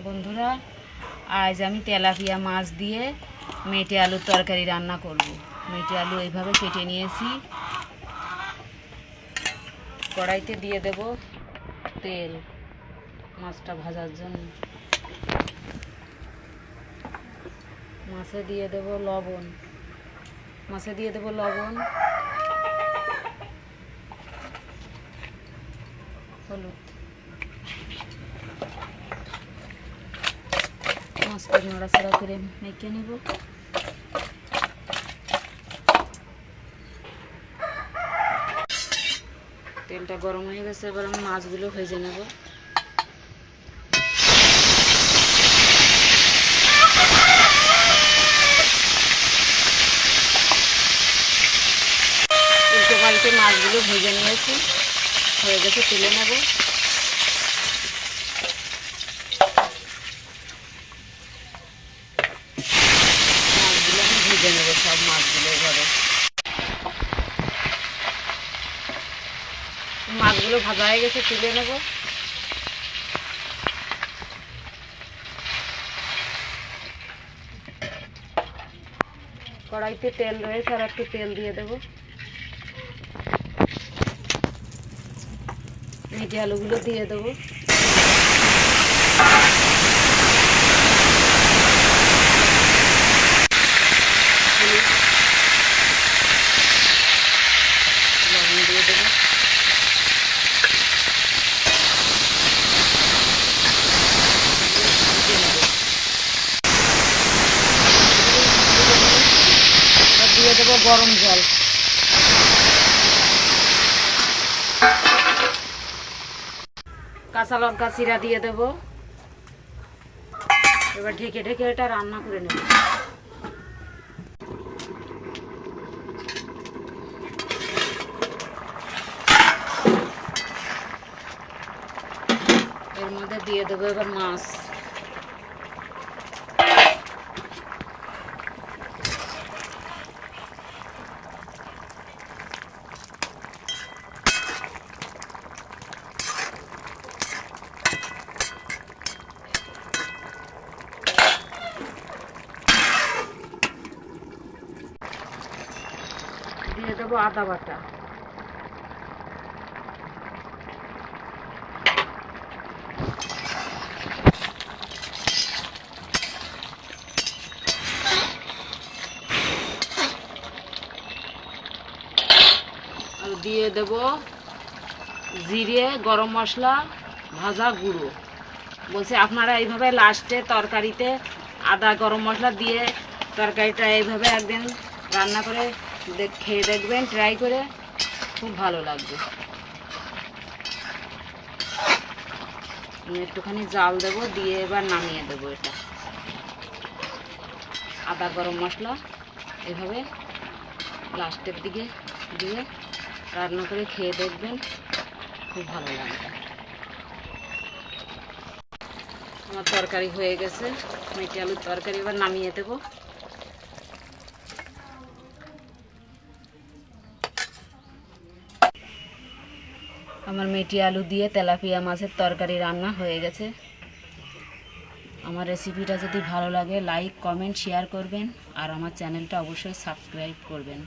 বন্ধুরা, আজ আমি তেলাপিয়া মাছ দিয়ে মেটে আলুর তরকারি রান্না করব। মেটে আলু এইভাবে কেটে নিয়েছি। কড়াইতে দিয়ে দেব তেল মাছটা ভাজার জন্য। মাছে দিয়ে দেব লবণ, হলুদ। মাছটা নাড়াচাড়া করে মেখে নেব। তেলটা গরম হয়ে গেছে, এবার আমি মাছগুলো ভেজে নেব। উল্টো পাল্টে মাছগুলো ভেজে নিয়েছি, হয়ে গেছে, তুলে নেব। মাছগুলো আমি ভেজে নেব, সব মাছগুলো এভাবে। মাছগুলো ভাজা হয়ে গেছে, তুলে নেব। কড়াইতে তেল রয়েছে, আর একটু তেল দিয়ে দেব। মেটে আলুগুলো দিয়ে দেবো। লবণ দিয়ে দেবো। দিয়ে দেবো গরম জল। কাঁচা লঙ্কা চিরা দিয়ে দেব। এবার ঢেকে ঢেকে এটা রান্না করে নেব। এর মধ্যে দিয়ে দেবো এবার মাছ। দিয়ে দেবো আদা বাটা। আর দিয়ে দেব জিরে, গরম মশলা, ভাজা গুঁড়ো। বলছে আপনারা এইভাবে লাস্টে তরকারিতে আদা গরম মশলা দিয়ে তরকারিটা এইভাবে একদিন রান্না করে খেয়ে দেখবেন, ট্রাই করে, খুব ভালো লাগবে। আমি একটুখানি জাল দেব, দিয়ে এবার নামিয়ে দেবো। এটা আদা গরম মশলা এভাবে লাস্টের দিকে দিয়ে রান্না করে খেয়ে দেখবেন, খুব ভালো লাগবে। আমার তরকারি হয়ে গেছে, মেটে আলুর তরকারি। এবার নামিয়ে দেবো। আমার মেটে আলু দিয়ে তেলাপিয়া মাছের তরকারি রান্না হয়ে গেছে। আমার রেসিপিটা যদি ভালো লাগে লাইক, কমেন্ট, শেয়ার করবেন, আর আমার চ্যানেলটা অবশ্যই সাবস্ক্রাইব করবেন।